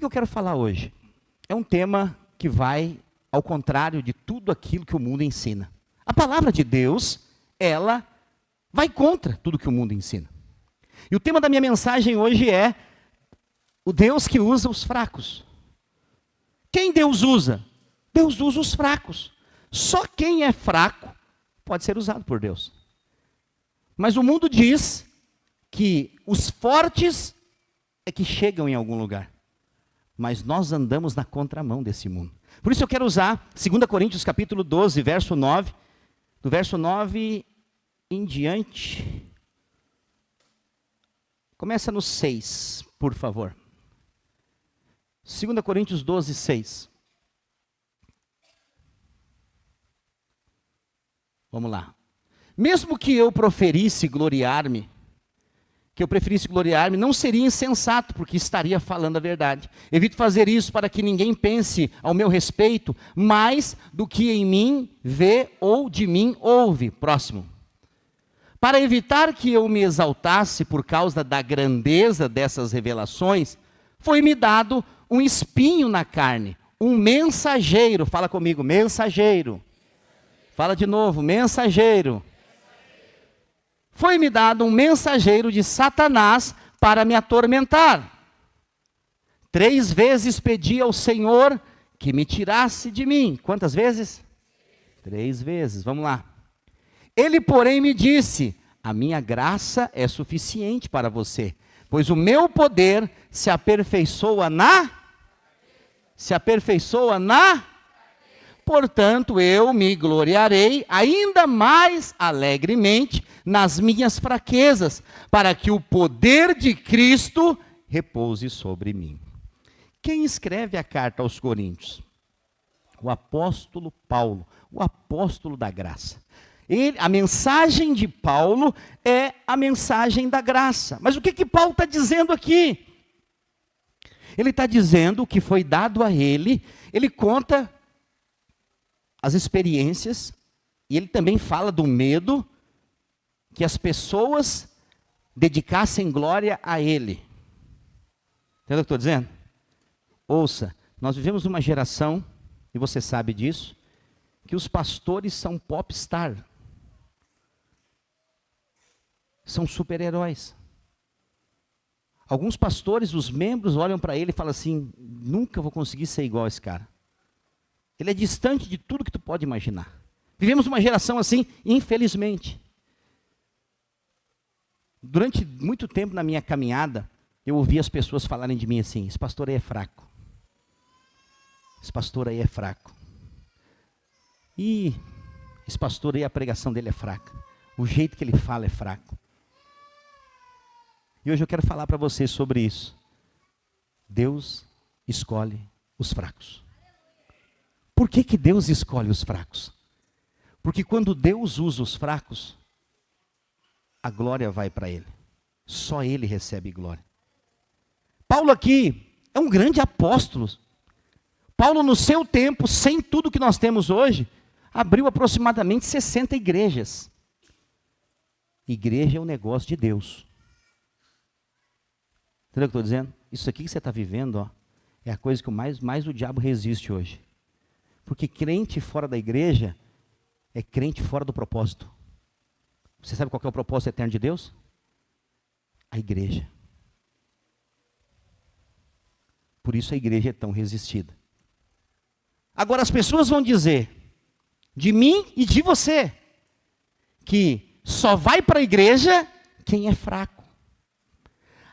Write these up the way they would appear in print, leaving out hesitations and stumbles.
que eu quero falar hoje? É um tema que vai ao contrário de tudo aquilo que o mundo ensina. A palavra de Deus, ela vai contra tudo que o mundo ensina. E o tema da minha mensagem hoje é o Deus que usa os fracos. Quem Deus usa? Deus usa os fracos. Só quem é fraco pode ser usado por Deus. Mas o mundo diz que os fortes é que chegam em algum lugar. Mas nós andamos na contramão desse mundo. Por isso eu quero usar 2 Coríntios capítulo 12, verso 9. Do verso 9 em diante. Começa no 6, por favor. 2 Coríntios 12, 6. Vamos lá. Mesmo que eu preferisse gloriar-me, não seria insensato, porque estaria falando a verdade. Evito fazer isso para que ninguém pense ao meu respeito mais do que em mim vê ou de mim ouve. Próximo. Para evitar que eu me exaltasse por causa da grandeza dessas revelações, foi-me dado um espinho na carne, um mensageiro. Fala comigo, mensageiro. Fala de novo, mensageiro. Foi-me dado um mensageiro de Satanás para me atormentar. 3 vezes pedi ao Senhor que me tirasse de mim. Quantas vezes? 3 vezes, vamos lá. Ele, porém, me disse: a minha graça é suficiente para você, pois o meu poder se aperfeiçoa na... Portanto, eu me gloriarei ainda mais alegremente nas minhas fraquezas, para que o poder de Cristo repouse sobre mim. Quem escreve a carta aos Coríntios? O apóstolo Paulo, o apóstolo da graça. A mensagem de Paulo é a mensagem da graça. Mas o que Paulo está dizendo aqui? Ele está dizendo o que foi dado a ele, ele conta as experiências, e ele também fala do medo que as pessoas dedicassem glória a ele. Entendeu o que eu estou dizendo? Ouça, nós vivemos uma geração, e você sabe disso, que os pastores são popstar. São super-heróis. Alguns pastores, os membros olham para ele e falam assim: nunca vou conseguir ser igual a esse cara. Ele é distante de tudo que tu pode imaginar. Vivemos uma geração assim, infelizmente. Durante muito tempo na minha caminhada, eu ouvi as pessoas falarem de mim assim: esse pastor aí é fraco. Esse pastor aí é fraco. E esse pastor aí, a pregação dele é fraca. O jeito que ele fala é fraco. E hoje eu quero falar para você sobre isso. Deus escolhe os fracos. Por que Deus escolhe os fracos? Porque quando Deus usa os fracos, a glória vai para Ele. Só Ele recebe glória. Paulo aqui é um grande apóstolo. Paulo, no seu tempo, sem tudo que nós temos hoje, abriu aproximadamente 60 igrejas. Igreja é um negócio de Deus. Entendeu o que eu estou dizendo? Isso aqui que você está vivendo, ó, é a coisa que mais o diabo resiste hoje. Porque crente fora da igreja é crente fora do propósito. Você sabe qual que é o propósito eterno de Deus? A igreja. Por isso a igreja é tão resistida. Agora as pessoas vão dizer, de mim e de você, que só vai para a igreja quem é fraco.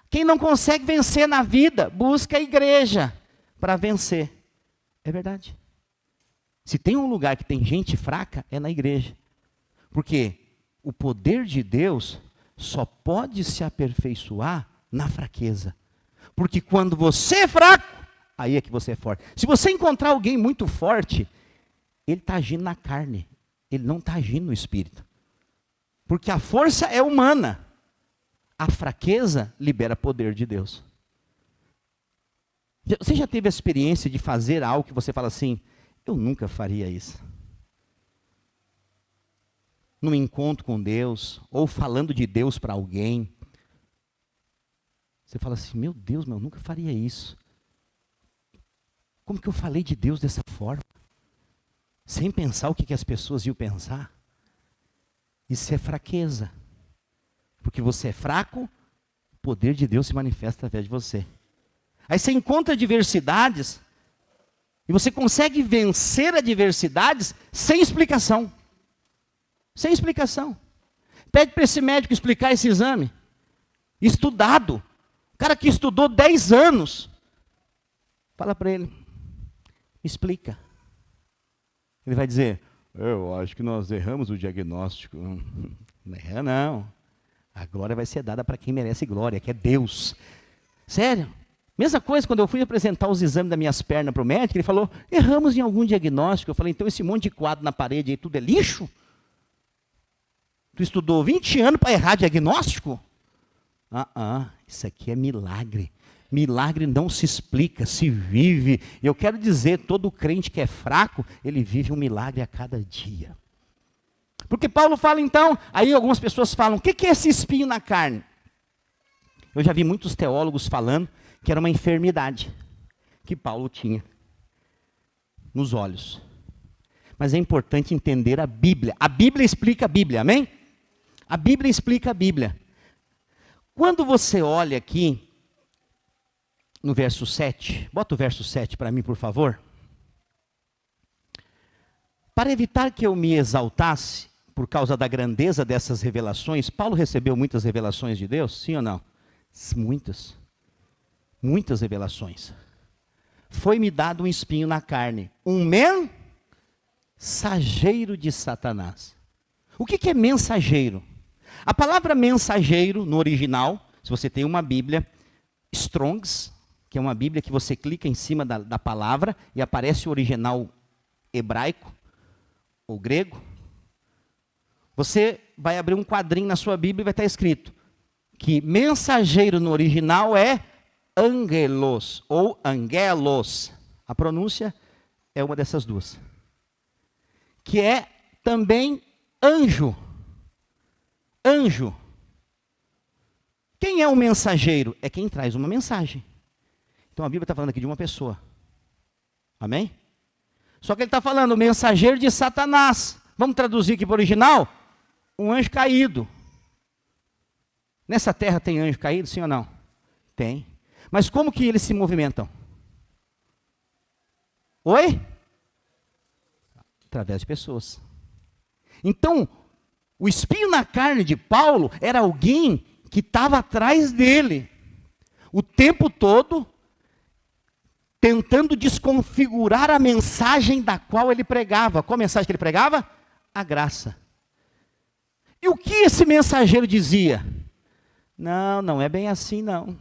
Quem não consegue vencer na vida, busca a igreja para vencer. É verdade. Se tem um lugar que tem gente fraca, é na igreja. Porque o poder de Deus só pode se aperfeiçoar na fraqueza. Porque quando você é fraco, aí é que você é forte. Se você encontrar alguém muito forte, ele está agindo na carne. Ele não está agindo no espírito. Porque a força é humana. A fraqueza libera poder de Deus. Você já teve a experiência de fazer algo que você fala assim: eu nunca faria isso. Num encontro com Deus, ou falando de Deus para alguém. Você fala assim: meu Deus, eu nunca faria isso. como que eu falei de Deus dessa forma? Sem pensar o que as pessoas iam pensar. Isso é fraqueza. Porque você é fraco, o poder de Deus se manifesta através de você. Aí você encontra adversidades, e você consegue vencer adversidades sem explicação. Sem explicação. Pede para esse médico explicar esse exame. Estudado. O cara que estudou 10 anos. Fala para ele. Explica. Ele vai dizer, eu acho que nós erramos o diagnóstico. Não erra não. A glória vai ser dada para quem merece glória, que é Deus. Sério. Mesma coisa quando eu fui apresentar os exames das minhas pernas para o médico, ele falou, erramos em algum diagnóstico. Eu falei, então esse monte de quadro na parede aí, tudo é lixo? Tu estudou 20 anos para errar diagnóstico? Isso aqui é milagre. Milagre não se explica, se vive. Eu quero dizer, todo crente que é fraco, ele vive um milagre a cada dia. Porque Paulo fala então, aí algumas pessoas falam, o que é esse espinho na carne? Eu já vi muitos teólogos falando que era uma enfermidade que Paulo tinha nos olhos. Mas é importante entender a Bíblia. A Bíblia explica a Bíblia, amém? A Bíblia explica a Bíblia. Quando você olha aqui, no verso 7, bota o verso 7 para mim, por favor. Para evitar que eu me exaltasse, por causa da grandeza dessas revelações, Paulo recebeu muitas revelações de Deus, sim ou não? Muitas. Muitas revelações. Foi-me dado um espinho na carne, um mensageiro de Satanás. O que é mensageiro? A palavra mensageiro, no original, se você tem uma Bíblia, Strongs, que é uma Bíblia que você clica em cima da palavra e aparece o original hebraico ou grego, você vai abrir um quadrinho na sua Bíblia e vai estar escrito que mensageiro no original é angelos ou angelos. A pronúncia é uma dessas duas. Que é também anjo. Anjo. Quem é o mensageiro? É quem traz uma mensagem. Então a Bíblia está falando aqui de uma pessoa. Amém? Só que ele está falando o mensageiro de Satanás. Vamos traduzir aqui para o original? Um anjo caído. Nessa terra tem anjo caído, sim ou não? Tem. Mas como que eles se movimentam? Oi? Através de pessoas. Então, o espinho na carne de Paulo era alguém que estava atrás dele, o tempo todo, tentando desconfigurar a mensagem da qual ele pregava. Qual mensagem que ele pregava? A graça. E o que esse mensageiro dizia? Não é bem assim não.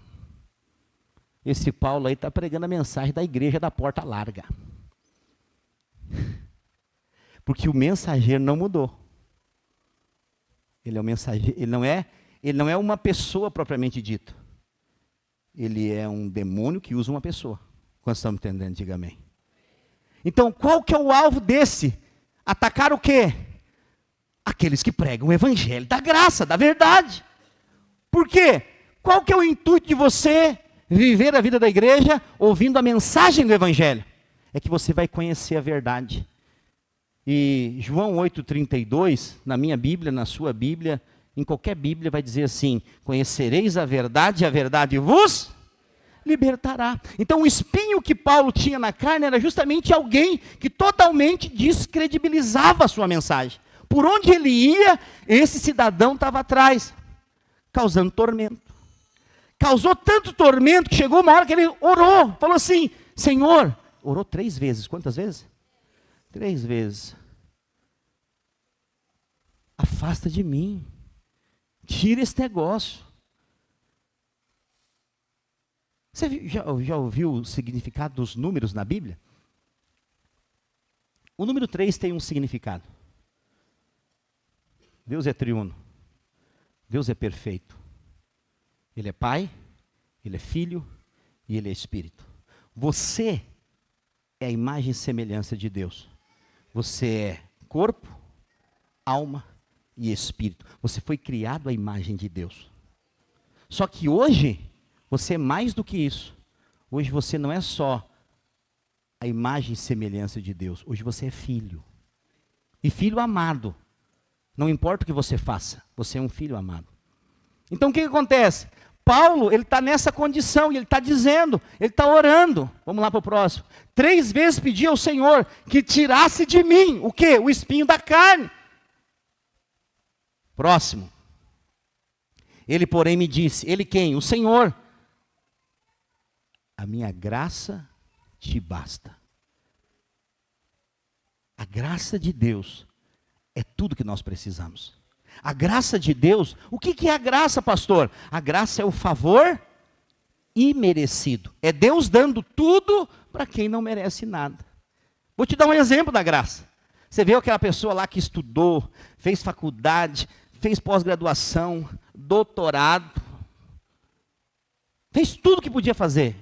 Esse Paulo aí está pregando a mensagem da igreja da porta larga. Porque o mensageiro não mudou. Ele é um mensageiro, ele não é uma pessoa propriamente dito. Ele é um demônio que usa uma pessoa. Quando estamos entendendo, diga amém. Então, qual que é o alvo desse? Atacar o quê? Aqueles que pregam o evangelho da graça, da verdade. Por quê? Qual que é o intuito de você viver a vida da igreja ouvindo a mensagem do evangelho? É que você vai conhecer a verdade. E João 8,32, na minha Bíblia, na sua Bíblia, em qualquer Bíblia vai dizer assim, conhecereis a verdade e a verdade vos libertará. Então o espinho que Paulo tinha na carne era justamente alguém que totalmente descredibilizava a sua mensagem. Por onde ele ia, esse cidadão estava atrás, causando tormento. Causou tanto tormento que chegou uma hora que ele orou, falou assim, Senhor, orou 3 vezes, quantas vezes? 3 vezes. Afasta de mim, tira esse negócio. Você já ouviu o significado dos números na Bíblia? O número 3 tem um significado. Deus é triuno. Deus é perfeito. Ele é Pai, Ele é Filho e Ele é Espírito. Você é a imagem e semelhança de Deus. Você é corpo, alma e espírito. Você foi criado à imagem de Deus. Só que hoje, você é mais do que isso. Hoje você não é só a imagem e semelhança de Deus. Hoje você é filho. E filho amado. Não importa o que você faça, você é um filho amado. Então o que acontece? Paulo, ele está nessa condição, e ele está dizendo, ele está orando. Vamos lá para o próximo. 3 vezes pedi ao Senhor que tirasse de mim, o quê? O espinho da carne. Próximo. Ele, porém, me disse, ele quem? O Senhor. A minha graça te basta. A graça de Deus é tudo que nós precisamos. A graça de Deus, o que é a graça, pastor? A graça é o favor imerecido. É Deus dando tudo para quem não merece nada. Vou te dar um exemplo da graça. Você vê aquela pessoa lá que estudou, fez faculdade, fez pós-graduação, doutorado, fez tudo o que podia fazer.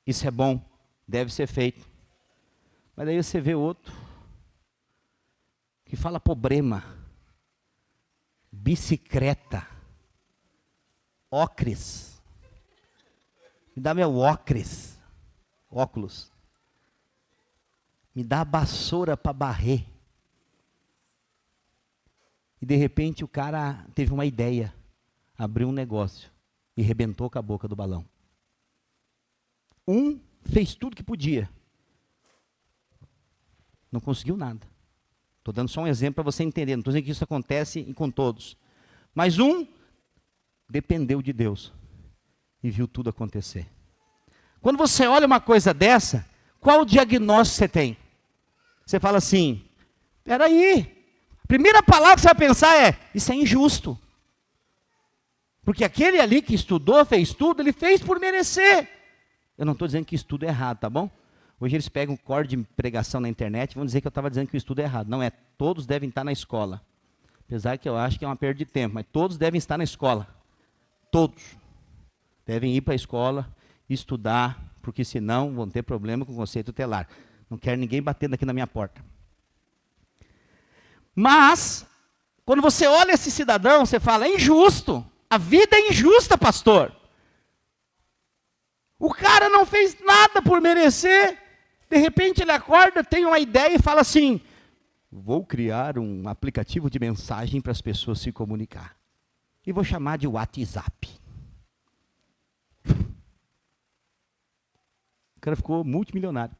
Isso é bom, deve ser feito. Mas daí você vê outro que fala problema, bicicleta, óculos. Me dá meu óculos. Me dá a vassoura para varrer. E de repente o cara teve uma ideia, abriu um negócio e rebentou com a boca do balão. Um fez tudo que podia, não conseguiu nada. Estou dando só um exemplo para você entender, não estou dizendo que isso acontece com todos. Mas um dependeu de Deus e viu tudo acontecer. Quando você olha uma coisa dessa, qual o diagnóstico você tem? Você fala assim, espera aí, a primeira palavra que você vai pensar é, isso é injusto. Porque aquele ali que estudou, fez tudo, ele fez por merecer. Eu não estou dizendo que estudo é errado, tá bom? Hoje eles pegam um corte de pregação na internet e vão dizer que eu estava dizendo que o estudo é errado. Não é, todos devem estar na escola. Apesar que eu acho que é uma perda de tempo, mas todos devem estar na escola. Todos. Devem ir para a escola, estudar, porque senão vão ter problema com o conceito tutelar. Não quero ninguém batendo aqui na minha porta. Mas, quando você olha esse cidadão, você fala, é injusto. A vida é injusta, pastor. O cara não fez nada por merecer. De repente ele acorda, tem uma ideia e fala assim, vou criar um aplicativo de mensagem para as pessoas se comunicar. E vou chamar de WhatsApp. O cara ficou multimilionário.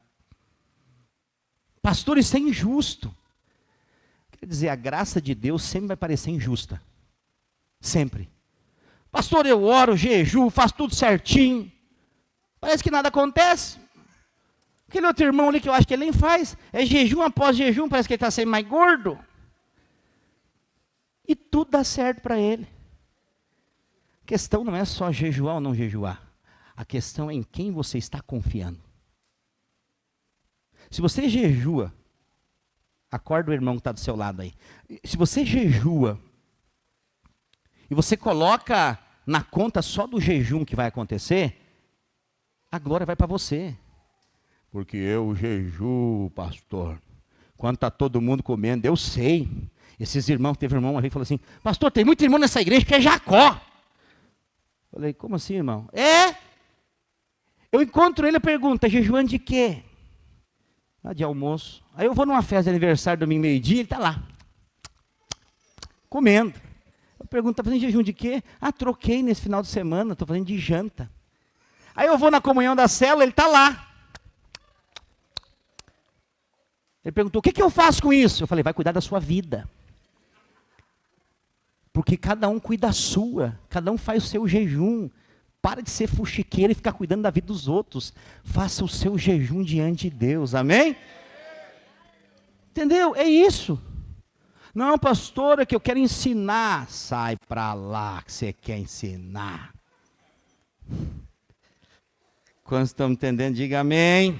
Pastor, isso é injusto. Quer dizer, a graça de Deus sempre vai parecer injusta. Sempre. Pastor, eu oro, jejuo, faço tudo certinho. Parece que nada acontece. Aquele outro irmão ali que eu acho que ele nem faz, é jejum após jejum, parece que ele está sendo mais gordo. E tudo dá certo para ele. A questão não é só jejuar ou não jejuar. A questão é em quem você está confiando. Se você jejua, acorda o irmão que está do seu lado aí. Se você jejua, e você coloca na conta só do jejum que vai acontecer, a glória vai para você. Porque eu jejuo, pastor. Quando está todo mundo comendo, eu sei. Esses irmãos, teve um irmão uma vez que falou assim, pastor, tem muito irmão nessa igreja que é Jacó. Falei, como assim, irmão? Eu encontro ele e pergunto, é jejuando de quê? De almoço. Aí eu vou numa festa de aniversário domingo meio-dia, ele está lá, comendo. Eu pergunto, está fazendo jejum de quê? Troquei nesse final de semana, estou fazendo de janta. Aí eu vou na comunhão da célula, ele está lá. Ele perguntou, o que eu faço com isso? Eu falei, vai cuidar da sua vida. Porque cada um cuida da sua, cada um faz o seu jejum. Para de ser fuxiqueiro e ficar cuidando da vida dos outros. Faça o seu jejum diante de Deus, amém? Entendeu? É isso. Não, pastor, é que eu quero ensinar. Sai para lá que você quer ensinar. Quantos estão entendendo? Diga amém.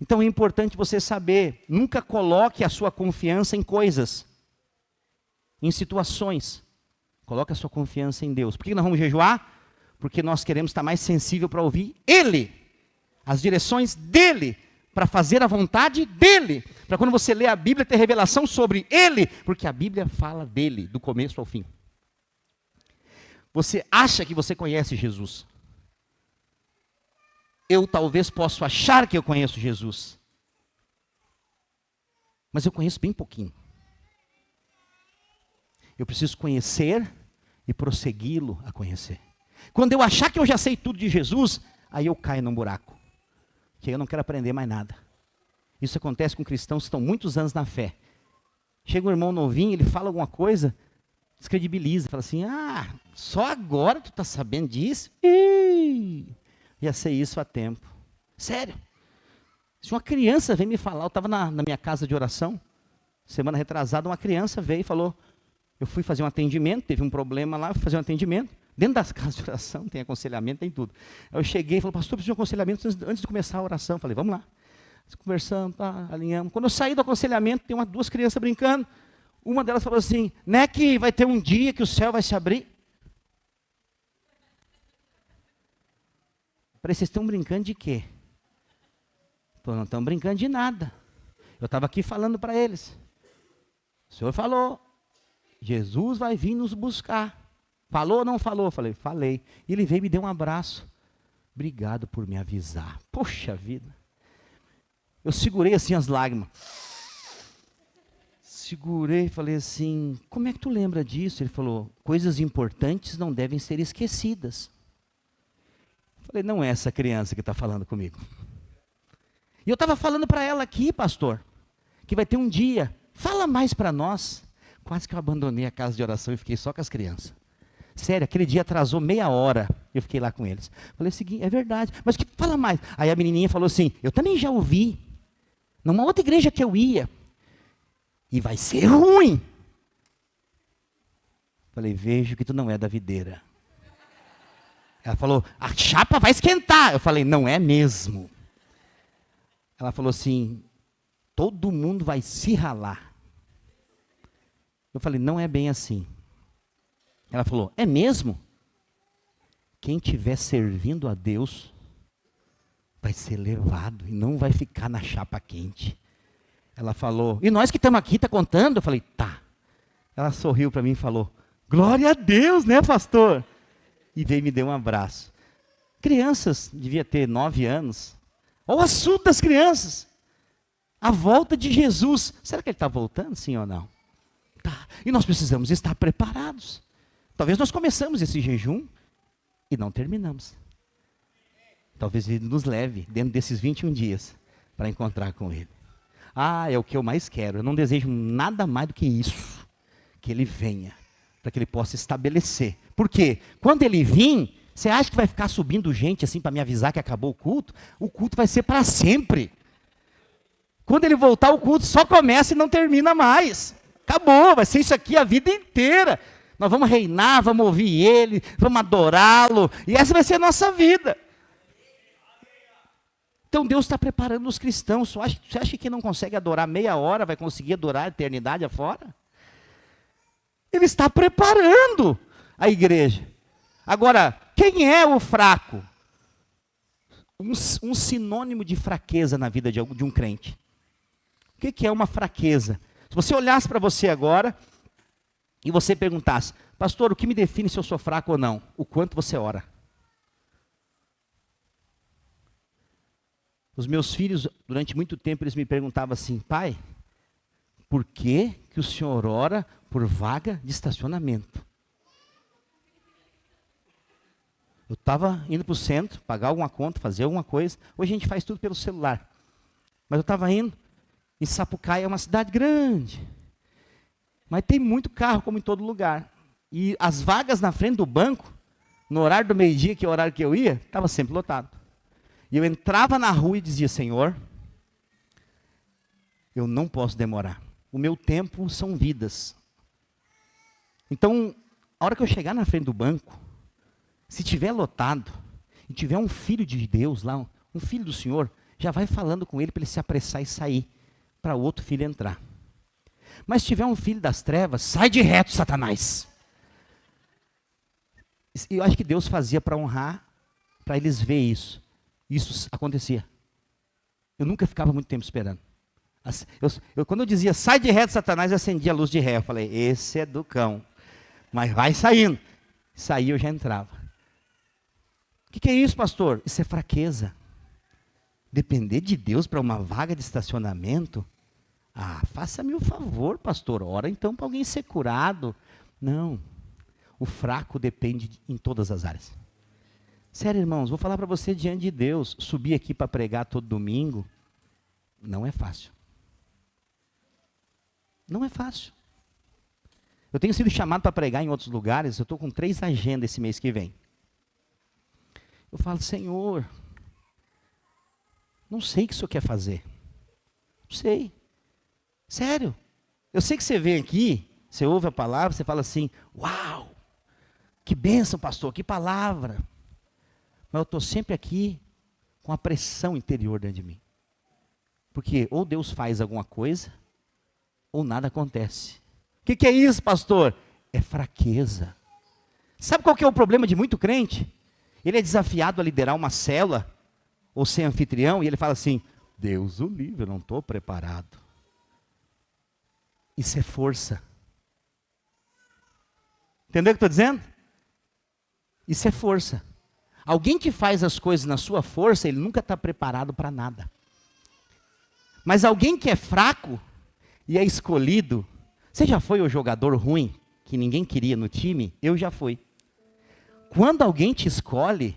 Então é importante você saber, nunca coloque a sua confiança em coisas, em situações. Coloque a sua confiança em Deus. Por que nós vamos jejuar? Porque nós queremos estar mais sensível para ouvir Ele, as direções dEle, para fazer a vontade dEle, para quando você lê a Bíblia ter revelação sobre Ele, porque a Bíblia fala dEle, do começo ao fim. Você acha que você conhece Jesus? Eu talvez possa achar que eu conheço Jesus, mas eu conheço bem pouquinho. Eu preciso conhecer e prossegui-lo a conhecer. Quando eu achar que eu já sei tudo de Jesus, aí eu caio num buraco, que eu não quero aprender mais nada. Isso acontece com cristãos que estão muitos anos na fé. Chega um irmão novinho, ele fala alguma coisa, descredibiliza, fala assim, só agora tu está sabendo disso? Já sei isso há tempo. Sério. Se uma criança vem me falar, eu estava na minha casa de oração, semana retrasada, uma criança veio e falou, eu fui fazer um atendimento, teve um problema lá, fui fazer um atendimento, dentro das casas de oração, tem aconselhamento, tem tudo. Eu cheguei e falei, pastor, preciso de um aconselhamento antes de começar a oração. Falei, vamos lá. Conversando, alinhamos. Quando eu saí do aconselhamento, tem duas crianças brincando. Uma delas falou assim, não é que vai ter um dia que o céu vai se abrir? Falei, vocês estão brincando de quê? Falei, não estão brincando de nada. Eu estava aqui falando para eles. O Senhor falou, Jesus vai vir nos buscar. Falou ou não falou? Falei, falei. E ele veio e me deu um abraço. Obrigado por me avisar. Poxa vida. Eu segurei assim as lágrimas. Segurei e falei assim, como é que tu lembra disso? Ele falou, coisas importantes não devem ser esquecidas. Falei, não é essa criança que está falando comigo. E eu estava falando para ela aqui, pastor, que vai ter um dia, fala mais para nós. Quase que eu abandonei a casa de oração e fiquei só com as crianças. Sério, aquele dia atrasou meia hora, eu fiquei lá com eles. Falei o seguinte, é verdade, mas que fala mais. Aí a menininha falou assim, eu também já ouvi, numa outra igreja que eu ia, e vai ser ruim. Falei, vejo que tu não é da videira. Ela falou, a chapa vai esquentar. Eu falei, não é mesmo. Ela falou assim, todo mundo vai se ralar. Eu falei, não é bem assim. Ela falou, é mesmo? Quem estiver servindo a Deus vai ser levado e não vai ficar na chapa quente. Ela falou, e nós que estamos aqui, está contando? Eu falei, tá. Ela sorriu para mim e falou, glória a Deus, né, pastor? E veio e me deu um abraço. Crianças, devia ter 9 anos. Olha o assunto das crianças. A volta de Jesus. Será que ele está voltando, sim ou não? Tá. E nós precisamos estar preparados. Talvez nós começamos esse jejum e não terminamos. Talvez ele nos leve dentro desses 21 dias para encontrar com ele. É o que eu mais quero. Eu não desejo nada mais do que isso. Que ele venha, para que ele possa estabelecer. Por quê? Quando ele vir, você acha que vai ficar subindo gente assim para me avisar que acabou o culto? O culto vai ser para sempre. Quando ele voltar, o culto só começa e não termina mais. Acabou, vai ser isso aqui a vida inteira. Nós vamos reinar, vamos ouvir ele, vamos adorá-lo. E essa vai ser a nossa vida. Então Deus está preparando os cristãos. Você acha que quem não consegue adorar meia hora vai conseguir adorar a eternidade afora? Ele está preparando a igreja. Agora, quem é o fraco? Um sinônimo de fraqueza na vida de um crente. O que é uma fraqueza? Se você olhasse para você agora e você perguntasse, pastor, o que me define se eu sou fraco ou não? O quanto você ora. Os meus filhos, durante muito tempo, eles me perguntavam assim, pai, por que o senhor ora por vaga de estacionamento? Eu estava indo para o centro, pagar alguma conta, fazer alguma coisa. Hoje a gente faz tudo pelo celular. Mas eu estava indo, em Sapucaia é uma cidade grande. Mas tem muito carro, como em todo lugar. E as vagas na frente do banco, no horário do meio-dia, que é o horário que eu ia, estava sempre lotado. E eu entrava na rua e dizia, Senhor, eu não posso demorar. O meu tempo são vidas. Então, a hora que eu chegar na frente do banco, se tiver lotado, e tiver um filho de Deus lá, um filho do Senhor, já vai falando com ele para ele se apressar e sair, para o outro filho entrar. Mas se tiver um filho das trevas, sai de reto, Satanás. Eu acho que Deus fazia para honrar, para eles verem isso. Isso acontecia. Eu nunca ficava muito tempo esperando. Quando eu dizia, sai de reto, Satanás, eu acendia a luz de ré. Eu falei, esse é do cão. Mas vai saindo. Saía, eu já entrava. O que é isso, pastor? Isso é fraqueza. Depender de Deus para uma vaga de estacionamento? Ah, faça-me o favor, pastor, ora então para alguém ser curado. Não, o fraco depende em todas as áreas. Sério, irmãos, vou falar para você diante de Deus, subir aqui para pregar todo domingo, não é fácil. Não é fácil. Eu tenho sido chamado para pregar em outros lugares, eu estou com 3 agendas esse mês que vem. Eu falo, Senhor, não sei o que o Senhor quer fazer. Não sei. Sério. Eu sei que você vem aqui, você ouve a palavra, você fala assim, uau, que bênção, pastor, que palavra. Mas eu estou sempre aqui com a pressão interior dentro de mim. Porque ou Deus faz alguma coisa, ou nada acontece. O que é isso, pastor? É fraqueza. Sabe qual que é o problema de muito crente? Ele é desafiado a liderar uma célula, ou ser anfitrião, e ele fala assim, Deus o livre, eu não estou preparado. Isso é força. Entendeu o que eu estou dizendo? Isso é força. Alguém que faz as coisas na sua força, ele nunca está preparado para nada. Mas alguém que é fraco e é escolhido, você já foi o jogador ruim, que ninguém queria no time? Eu já fui. Quando alguém te escolhe,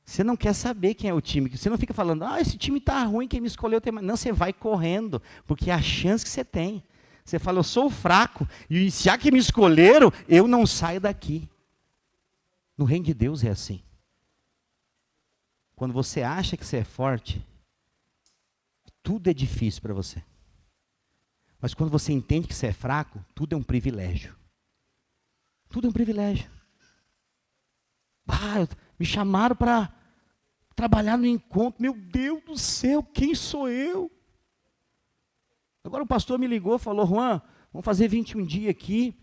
você não quer saber quem é o time, você não fica falando, esse time está ruim, quem me escolheu tem mais. Não, você vai correndo, porque é a chance que você tem. Você fala, eu sou fraco, e já que me escolheram, eu não saio daqui. No reino de Deus é assim. Quando você acha que você é forte, tudo é difícil para você. Mas quando você entende que você é fraco, tudo é um privilégio. Tudo é um privilégio. Me chamaram para trabalhar no encontro. Meu Deus do céu, quem sou eu? Agora o pastor me ligou, falou, Juan, vamos fazer 21 dias aqui.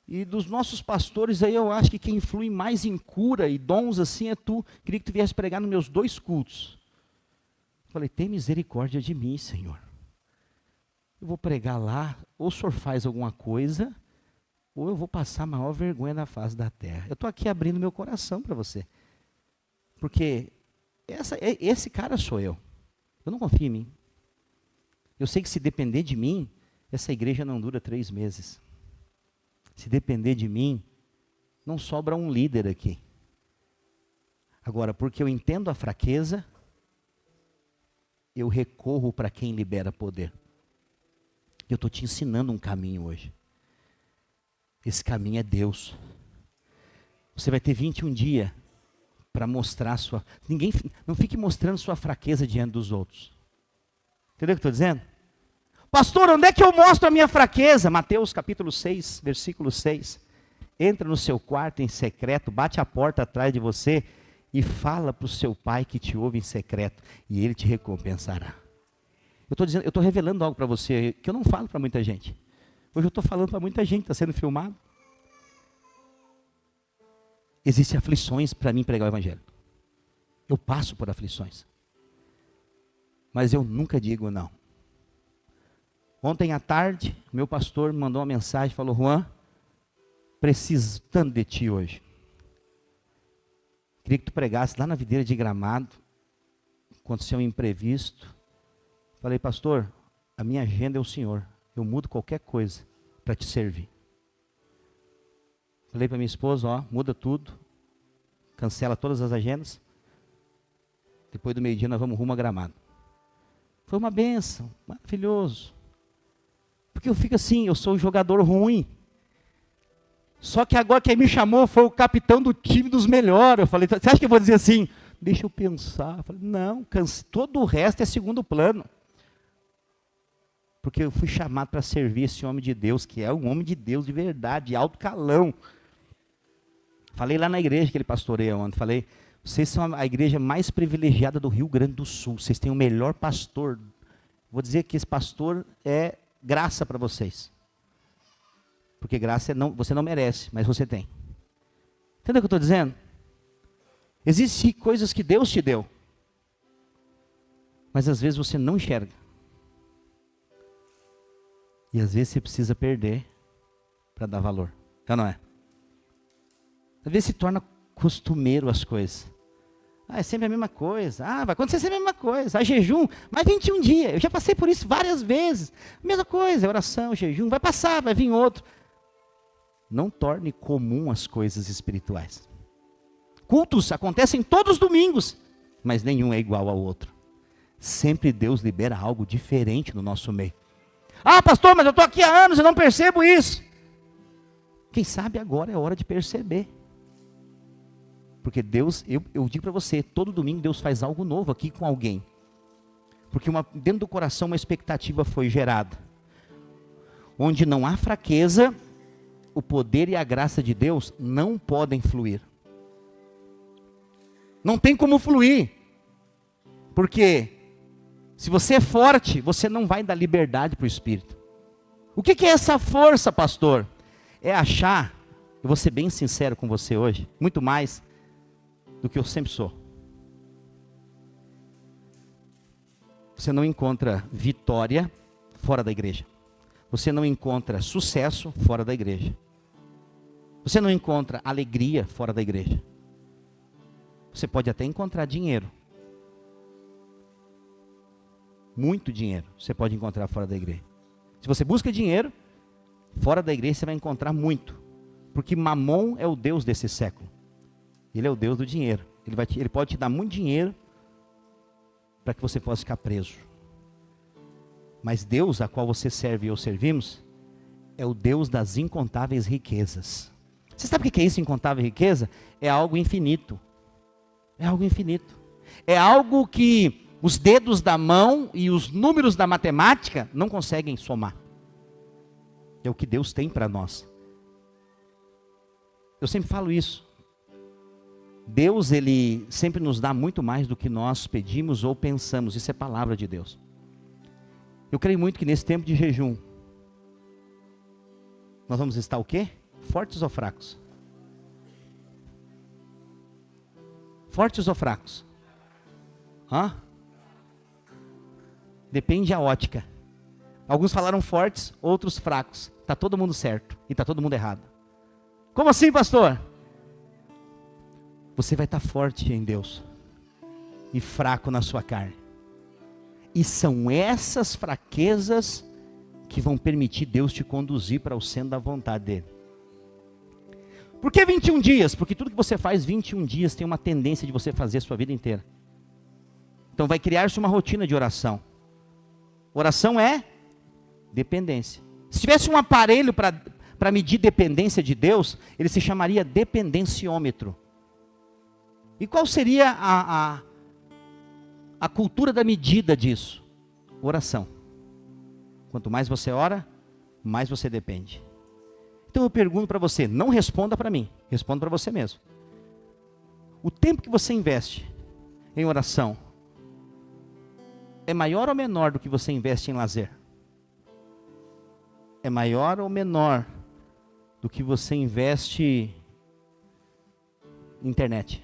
E dos nossos pastores aí, eu acho que quem influi mais em cura e dons assim é tu. Queria que tu viesse pregar nos meus 2 cultos. Falei, tem misericórdia de mim, Senhor. Eu vou pregar lá, ou o Senhor faz alguma coisa, ou eu vou passar a maior vergonha na face da terra. Eu estou aqui abrindo meu coração para você. Porque esse cara sou eu. Eu não confio em mim. Eu sei que se depender de mim, essa igreja não dura 3 meses. Se depender de mim, não sobra um líder aqui. Agora, porque eu entendo a fraqueza, eu recorro para quem libera poder. Eu estou te ensinando um caminho hoje. Esse caminho é Deus. Você vai ter 21 dias para mostrar sua... Não fique mostrando sua fraqueza diante dos outros. Entendeu o que eu estou dizendo? Pastor, onde é que eu mostro a minha fraqueza? Mateus capítulo 6, versículo 6. Entra no seu quarto em secreto, bate a porta atrás de você e fala para o seu pai que te ouve em secreto e ele te recompensará. Eu estou revelando algo para você que eu não falo para muita gente. Hoje eu estou falando para muita gente, está sendo filmado. Existem aflições para mim pregar o evangelho. Eu passo por aflições. Mas eu nunca digo não. Ontem à tarde, meu pastor me mandou uma mensagem, falou, Juan, preciso tanto de ti hoje. Queria que tu pregasse lá na videira de Gramado, aconteceu um imprevisto. Falei, pastor, a minha agenda é o Senhor, eu mudo qualquer coisa para te servir. Falei para minha esposa, muda tudo, cancela todas as agendas. Depois do meio-dia nós vamos rumo a Gramado. Foi uma bênção, maravilhoso. Porque eu fico assim, eu sou um jogador ruim. Só que agora quem me chamou foi o capitão do time dos melhores. Eu falei, você acha que eu vou dizer assim? Deixa eu pensar. Eu falei, não, todo o resto é segundo plano. Porque eu fui chamado para servir esse homem de Deus, que é um homem de Deus de verdade, de alto calão. Falei lá na igreja que ele pastoreia ontem, falei, vocês são a igreja mais privilegiada do Rio Grande do Sul, vocês têm o melhor pastor. Vou dizer que esse pastor é graça para vocês. Porque graça você não merece, mas você tem. Entendeu o que eu estou dizendo? Existem coisas que Deus te deu, mas às vezes você não enxerga. E às vezes você precisa perder para dar valor. É ou não é? Às vezes se torna costumeiro as coisas. Ah, é sempre a mesma coisa. Ah, vai acontecer sempre a mesma coisa. Ah, jejum, mais 21 dias. Eu já passei por isso várias vezes. Mesma coisa, oração, jejum, vai passar, vai vir outro. Não torne comum as coisas espirituais. Cultos acontecem todos os domingos, mas nenhum é igual ao outro. Sempre Deus libera algo diferente no nosso meio. Ah, pastor, mas eu estou aqui há anos e não percebo isso. Quem sabe agora é hora de perceber. Porque Deus, eu digo para você, todo domingo Deus faz algo novo aqui com alguém. Porque dentro do coração uma expectativa foi gerada. Onde não há fraqueza, o poder e a graça de Deus não podem fluir. Não tem como fluir. Porque se você é forte, você não vai dar liberdade para o Espírito. O que é essa força, pastor? É achar, eu vou ser bem sincero com você hoje, muito mais do que eu sempre sou. Você não encontra vitória fora da igreja. Você não encontra sucesso fora da igreja. Você não encontra alegria fora da igreja. Você pode até encontrar dinheiro. Muito dinheiro você pode encontrar fora da igreja. Se você busca dinheiro, fora da igreja você vai encontrar muito. Porque Mamon é o Deus desse século. Ele é o Deus do dinheiro. Ele pode te dar muito dinheiro para que você possa ficar preso. Mas Deus, a qual você serve e eu servimos, é o Deus das incontáveis riquezas. Você sabe o que é isso, incontável riqueza? É algo infinito. É algo infinito. É algo que os dedos da mão e os números da matemática não conseguem somar. É o que Deus tem para nós. Eu sempre falo isso. Deus, Ele sempre nos dá muito mais do que nós pedimos ou pensamos. Isso é palavra de Deus. Eu creio muito que nesse tempo de jejum, nós vamos estar o quê? Fortes ou fracos? Fortes ou fracos? Hã? Depende da ótica. Alguns falaram fortes, outros fracos. Está todo mundo certo e está todo mundo errado. Como assim, pastor? Você vai estar forte em Deus e fraco na sua carne. E são essas fraquezas que vão permitir Deus te conduzir para o centro da vontade dEle. Por que 21 dias? Porque tudo que você faz 21 dias tem uma tendência de você fazer a sua vida inteira. Então vai criar-se uma rotina de oração. Oração é dependência. Se tivesse um aparelho para medir dependência de Deus, ele se chamaria dependenciômetro. E qual seria a cultura da medida disso? Oração. Quanto mais você ora, mais você depende. Então eu pergunto para você, não responda para mim, responda para você mesmo. O tempo que você investe em oração é maior ou menor do que você investe em lazer? É maior ou menor do que você investe em internet?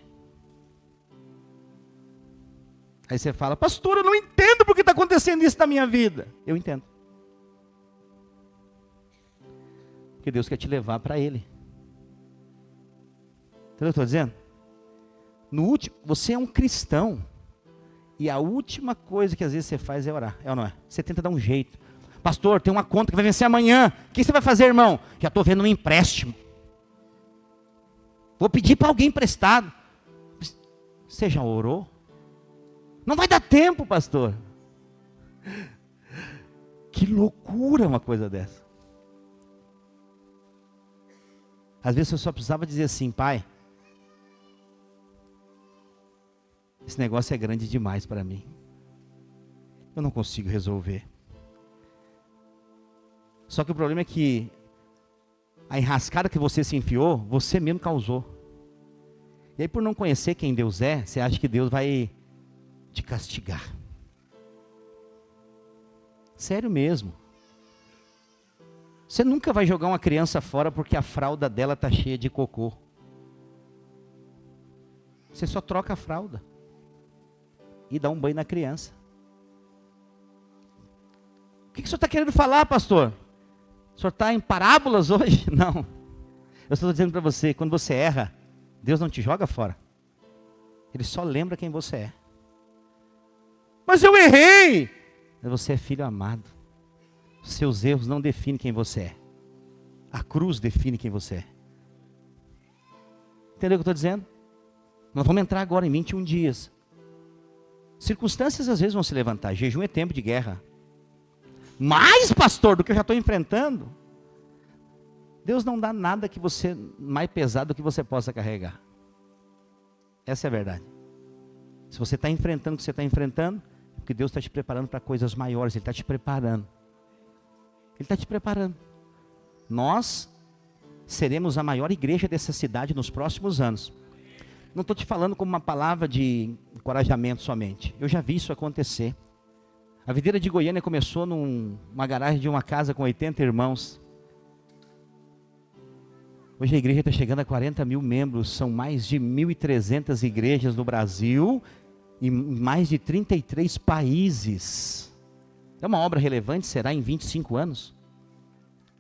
Aí você fala, pastor, eu não entendo porque está acontecendo isso na minha vida. Eu entendo. Porque Deus quer te levar para Ele. Entendeu o que eu estou dizendo? Você é um cristão. E a última coisa que às vezes você faz é orar. É ou não é? Você tenta dar um jeito. Pastor, tem uma conta que vai vencer amanhã. O que você vai fazer, irmão? Já estou vendo um empréstimo. Vou pedir para alguém emprestado. Você já orou? Não vai dar tempo, pastor. Que loucura uma coisa dessa. Às vezes eu só precisava dizer assim, pai, esse negócio é grande demais para mim. Eu não consigo resolver. Só que o problema é que a enrascada que você se enfiou, você mesmo causou. E aí por não conhecer quem Deus é, você acha que Deus vai te castigar. Sério mesmo. Você nunca vai jogar uma criança fora porque a fralda dela está cheia de cocô. Você só troca a fralda e dá um banho na criança. O que o senhor está querendo falar, pastor? O senhor está em parábolas hoje? Não. Eu estou dizendo para você, quando você erra, Deus não te joga fora. Ele só lembra quem você é. Mas eu errei! Você é filho amado. Seus erros não definem quem você é. A cruz define quem você é. Entendeu o que eu estou dizendo? Nós vamos entrar agora em 21 dias. Circunstâncias às vezes vão se levantar. Jejum é tempo de guerra. Mais, pastor, do que eu já estou enfrentando. Deus não dá nada que você mais pesado que você possa carregar. Essa é a verdade. Se você está enfrentando o que você está enfrentando, é porque Deus está te preparando para coisas maiores. Ele está te preparando. Ele está te preparando. Nós seremos a maior igreja dessa cidade nos próximos anos. Não estou te falando como uma palavra de encorajamento somente. Eu já vi isso acontecer. A videira de Goiânia começou numa garagem de uma casa com 80 irmãos. Hoje a igreja está chegando a 40 mil membros. São mais de 1.300 igrejas no Brasil e mais de 33 países. É uma obra relevante, será em 25 anos?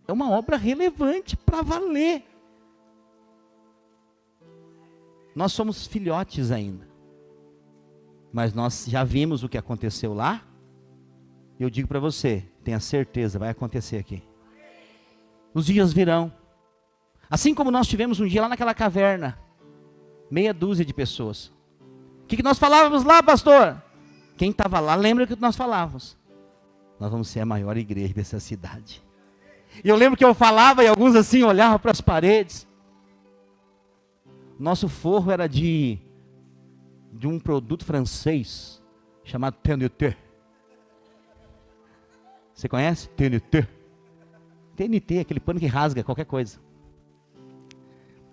É uma obra relevante para valer. Nós somos filhotes ainda. Mas nós já vimos o que aconteceu lá. E eu digo para você, tenha certeza, vai acontecer aqui. Os dias virão. Assim como nós tivemos um dia lá naquela caverna. Meia dúzia de pessoas. O que nós falávamos lá, pastor? Quem estava lá lembra o que nós falávamos. Nós vamos ser a maior igreja dessa cidade. E eu lembro que eu falava e alguns assim olhavam para as paredes. Nosso forro era de um produto francês chamado TNT. Você conhece? TNT. TNT, aquele pano que rasga qualquer coisa.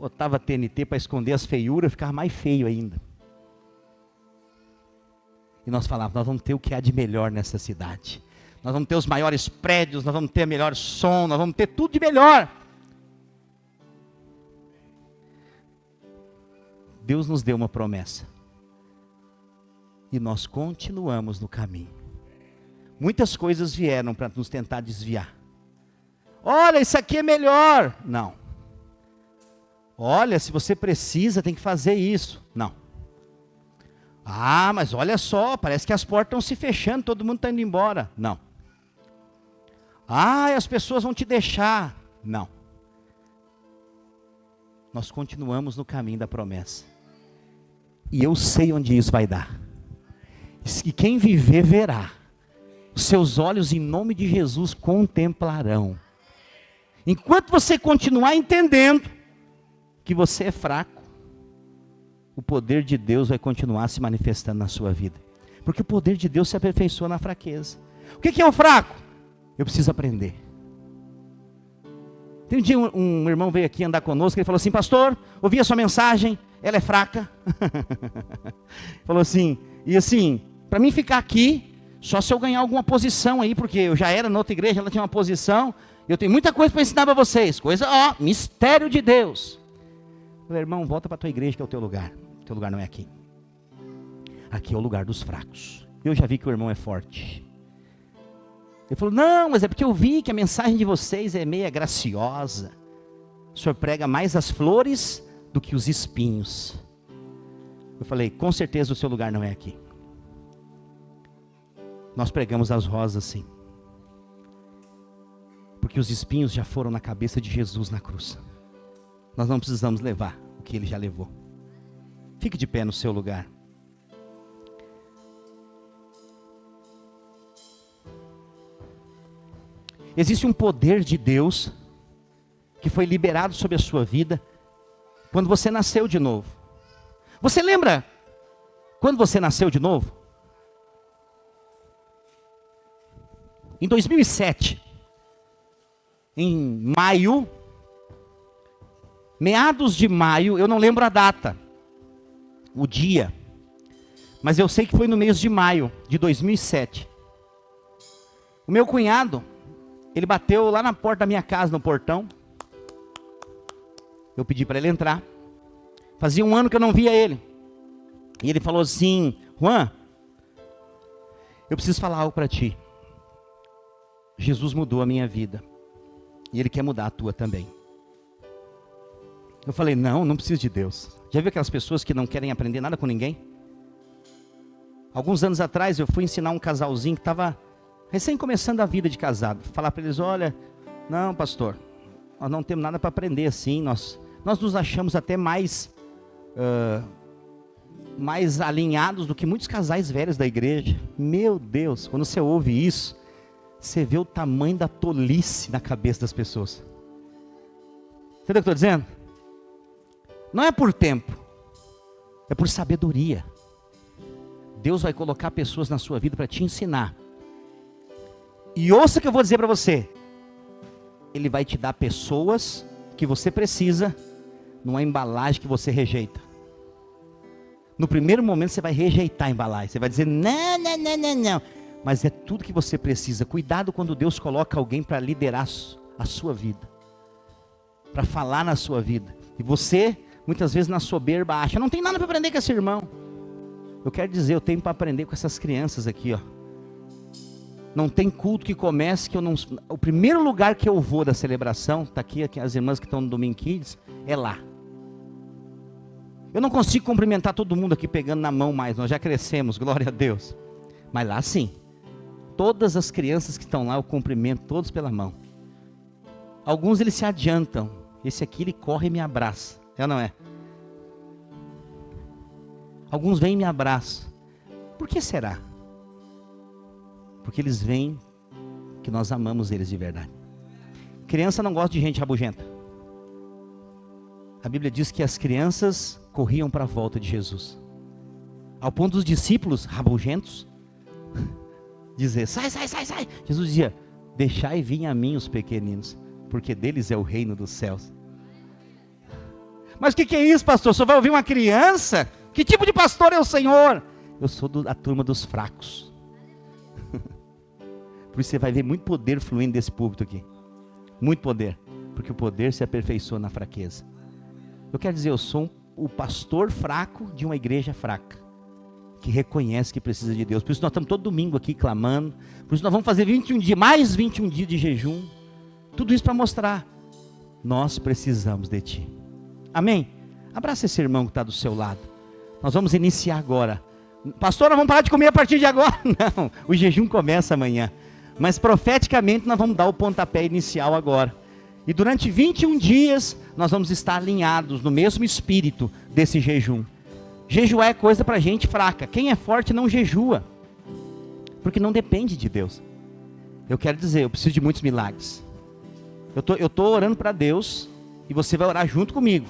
Botava TNT para esconder as feiuras, ficava mais feio ainda. E nós falávamos, nós vamos ter o que há de melhor nessa cidade. Nós vamos ter os maiores prédios, nós vamos ter o melhor som, nós vamos ter tudo de melhor. Deus nos deu uma promessa. E nós continuamos no caminho. Muitas coisas vieram para nos tentar desviar. Olha, isso aqui é melhor. Não. Olha, se você precisa, tem que fazer isso. Não. Ah, mas olha só, parece que as portas estão se fechando, todo mundo está indo embora. Não. Ah, as pessoas vão te deixar. Não. Nós continuamos no caminho da promessa. E eu sei onde isso vai dar. E quem viver, verá. Os seus olhos, em nome de Jesus, contemplarão. Enquanto você continuar entendendo que você é fraco, o poder de Deus vai continuar se manifestando na sua vida. Porque o poder de Deus se aperfeiçoa na fraqueza. O que é o fraco? Eu preciso aprender. Tem um dia um irmão veio aqui andar conosco, ele falou assim, pastor, ouvi a sua mensagem, ela é fraca. Falou assim, e assim, para mim ficar aqui, só se eu ganhar alguma posição aí, porque eu já era na outra igreja, ela tinha uma posição, eu tenho muita coisa para ensinar para vocês, mistério de Deus. Eu falei, irmão, volta para a tua igreja que é o teu lugar não é aqui. Aqui é o lugar dos fracos. Eu já vi que o irmão é forte. Ele falou, não, mas é porque eu vi que a mensagem de vocês é meia graciosa. O senhor prega mais as flores do que os espinhos. Eu falei, com certeza o seu lugar não é aqui. Nós pregamos as rosas sim. Porque os espinhos já foram na cabeça de Jesus na cruz. Nós não precisamos levar o que ele já levou. Fique de pé no seu lugar. Existe um poder de Deus que foi liberado sobre a sua vida quando você nasceu de novo. Você lembra quando você nasceu de novo? Em 2007, em maio, meados de maio, eu não lembro a data, o dia, mas eu sei que foi no mês de maio de 2007. O meu cunhado, ele bateu lá na porta da minha casa, no portão. Eu pedi para ele entrar. Fazia um ano que eu não via ele. E ele falou assim, Juan, eu preciso falar algo para ti. Jesus mudou a minha vida. E ele quer mudar a tua também. Eu falei, não preciso de Deus. Já viu aquelas pessoas que não querem aprender nada com ninguém? Alguns anos atrás eu fui ensinar um casalzinho que estava recém começando a vida de casado. Falar para eles, olha, não pastor, nós não temos nada para aprender assim, nós nos achamos até mais alinhados do que muitos casais velhos da igreja. Meu Deus, quando você ouve isso, você vê o tamanho da tolice na cabeça das pessoas. Entendeu o que eu estou dizendo? Não é por tempo, é por sabedoria. Deus vai colocar pessoas na sua vida para te ensinar. E ouça o que eu vou dizer para você. Ele vai te dar pessoas que você precisa numa embalagem que você rejeita. No primeiro momento você vai rejeitar a embalagem. Você vai dizer, não. Mas é tudo que você precisa. Cuidado quando Deus coloca alguém para liderar a sua vida. Para falar na sua vida. E você, muitas vezes na soberba, acha, não tem nada para aprender com esse irmão. Eu quero dizer, eu tenho para aprender com essas crianças aqui, ó. Não tem culto que comece que eu não... O primeiro lugar que eu vou da celebração, está aqui as irmãs que estão no Domingo Kids, é lá. Eu não consigo cumprimentar todo mundo aqui pegando na mão mais, nós já crescemos, glória a Deus. Mas lá sim, todas as crianças que estão lá eu cumprimento todos pela mão. Alguns eles se adiantam, esse aqui ele corre e me abraça, é ou não é? Alguns vêm e me abraçam. Por que será? Porque eles veem que nós amamos eles de verdade. Criança não gosta de gente rabugenta. A Bíblia diz que as crianças corriam para a volta de Jesus. Ao ponto dos discípulos rabugentos dizer, sai. Jesus dizia, deixai vir a mim os pequeninos, porque deles é o reino dos céus. Mas o que é isso, pastor? Só vai ouvir uma criança? Que tipo de pastor é o Senhor? Eu sou da turma dos fracos. Por isso você vai ver muito poder fluindo desse púlpito aqui. Muito poder. Porque o poder se aperfeiçoa na fraqueza. Eu quero dizer, eu sou o pastor fraco de uma igreja fraca. Que reconhece que precisa de Deus. Por isso nós estamos todo domingo aqui clamando. Por isso nós vamos fazer 21 dias, mais 21 dias de jejum. Tudo isso para mostrar. Nós precisamos de Ti. Amém? Abraça esse irmão que está do seu lado. Nós vamos iniciar agora. Pastor, nós vamos parar de comer a partir de agora? Não, o jejum começa amanhã. Mas profeticamente nós vamos dar o pontapé inicial agora. E durante 21 dias nós vamos estar alinhados no mesmo espírito desse jejum. Jejuar é coisa para gente fraca. Quem é forte não jejua. Porque não depende de Deus. Eu quero dizer, eu preciso de muitos milagres. Eu tô orando para Deus e você vai orar junto comigo.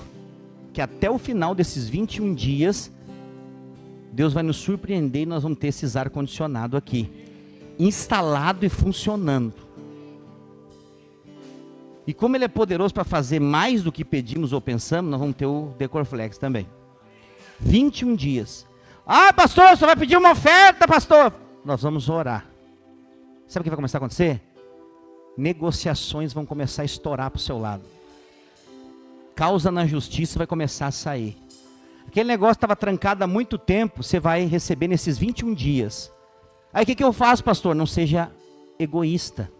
Que até o final desses 21 dias, Deus vai nos surpreender e nós vamos ter esses ar-condicionado aqui. Instalado e funcionando. E como Ele é poderoso para fazer mais do que pedimos ou pensamos, nós vamos ter o Decorflex também. 21 dias. Ah, pastor, você vai pedir uma oferta, pastor? Nós vamos orar. Sabe o que vai começar a acontecer? Negociações vão começar a estourar para o seu lado. Causa na justiça vai começar a sair. Aquele negócio estava trancado há muito tempo, você vai receber nesses 21 dias. Aí o que eu faço, pastor? Não seja egoísta.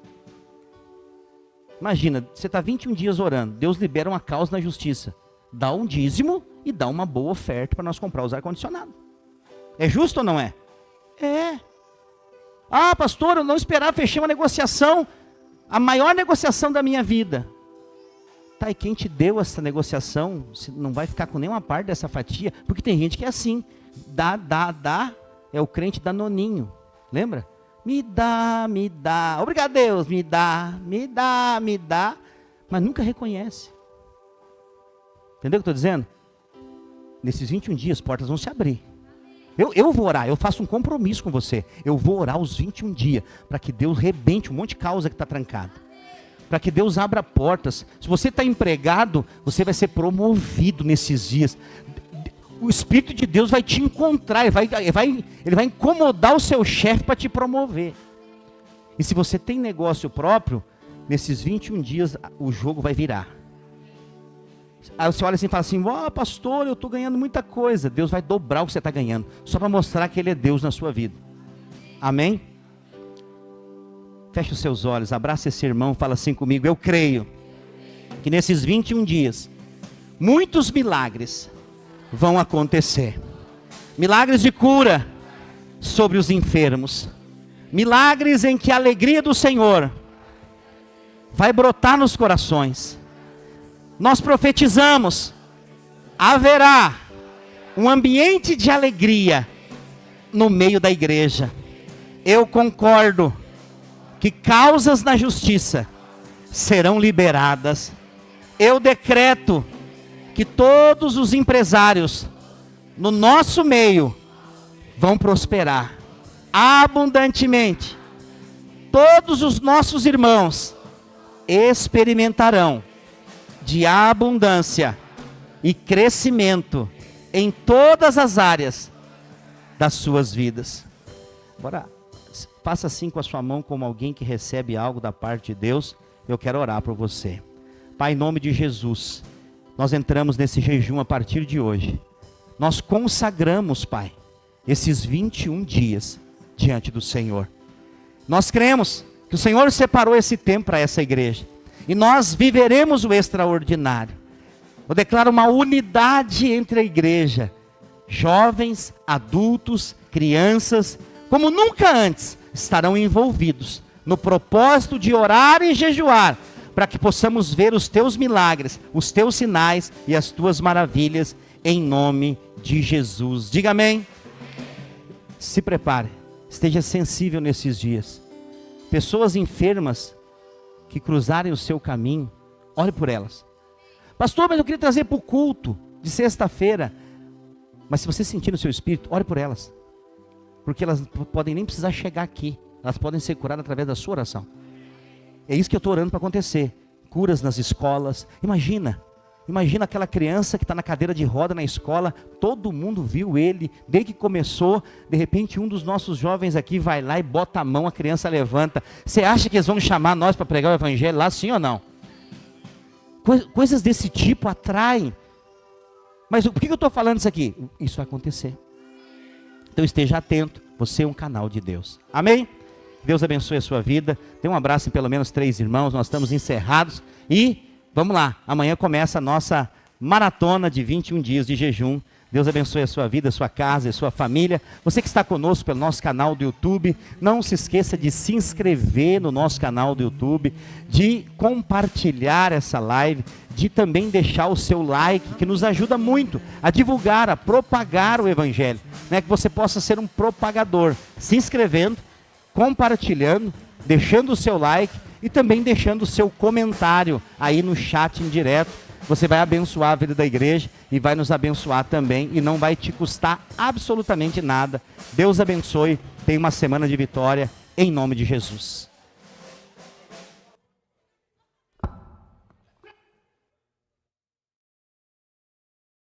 Imagina, você está 21 dias orando, Deus libera uma causa na justiça. Dá um dízimo e dá uma boa oferta para nós comprar os ar-condicionados. É justo ou não é? É. Ah, pastor, eu não esperava fechar uma negociação, a maior negociação da minha vida. Tá, e quem te deu essa negociação, você não vai ficar com nenhuma parte dessa fatia, porque tem gente que é assim, dá, é o crente danoninho, lembra? Me dá, obrigado Deus, me dá, mas nunca reconhece. Entendeu o que eu estou dizendo? Nesses 21 dias, portas vão se abrir. Eu vou orar, eu faço um compromisso com você, eu vou orar os 21 dias, para que Deus rebente um monte de causa que está trancada. Para que Deus abra portas. Se você está empregado, você vai ser promovido nesses dias. O Espírito de Deus vai te encontrar, ele vai incomodar o seu chefe para te promover. E se você tem negócio próprio, nesses 21 dias o jogo vai virar. Aí você olha assim e fala assim, pastor, eu estou ganhando muita coisa. Deus vai dobrar o que você está ganhando, só para mostrar que Ele é Deus na sua vida. Amém? Feche os seus olhos, abraça esse irmão, fala assim comigo, eu creio que nesses 21 dias, muitos milagres vão acontecer. Milagres de cura sobre os enfermos. Milagres em que a alegria do Senhor vai brotar nos corações. Nós profetizamos, haverá um ambiente de alegria no meio da igreja. Eu concordo que causas na justiça serão liberadas. Eu decreto que todos os empresários no nosso meio vão prosperar abundantemente. Todos os nossos irmãos experimentarão de abundância e crescimento em todas as áreas das suas vidas. Agora, faça assim com a sua mão, como alguém que recebe algo da parte de Deus. Eu quero orar por você. Pai, em nome de Jesus, nós entramos nesse jejum a partir de hoje. Nós consagramos, Pai, esses 21 dias diante do Senhor. Nós cremos que o Senhor separou esse tempo para essa igreja. E nós viveremos o extraordinário. Eu declaro uma unidade entre a igreja. Jovens, adultos, crianças, como nunca antes, estarão envolvidos no propósito de orar e jejuar, para que possamos ver os teus milagres, os teus sinais e as tuas maravilhas, em nome de Jesus. Diga amém. Se prepare, esteja sensível nesses dias. Pessoas enfermas que cruzarem o seu caminho, ore por elas. Pastor, mas eu queria trazer para o culto de sexta-feira. Mas se você sentir no seu espírito, ore por elas. Porque elas podem nem precisar chegar aqui. Elas podem ser curadas através da sua oração. É isso que eu estou orando para acontecer. Curas nas escolas. Imagina aquela criança que está na cadeira de roda na escola. Todo mundo viu ele, desde que começou. De repente um dos nossos jovens aqui vai lá e bota a mão, a criança levanta. Você acha que eles vão chamar nós para pregar o evangelho lá, sim ou não? Coisas desse tipo atraem. Mas por que eu estou falando isso aqui? Isso vai acontecer. Então esteja atento, você é um canal de Deus. Amém? Deus abençoe a sua vida. Dê um abraço em pelo menos 3 irmãos. Nós estamos encerrados. E vamos lá, amanhã começa a nossa maratona de 21 dias de jejum. Deus abençoe a sua vida, a sua casa, a sua família. Você que está conosco pelo nosso canal do YouTube, não se esqueça de se inscrever no nosso canal do YouTube, de compartilhar essa live, de também deixar o seu like, que nos ajuda muito a divulgar, a propagar o evangelho, né? Que você possa ser um propagador, se inscrevendo, compartilhando, deixando o seu like e também deixando o seu comentário aí no chat em direto. Você vai abençoar a vida da igreja e vai nos abençoar também e não vai te custar absolutamente nada. Deus abençoe, tenha uma semana de vitória em nome de Jesus.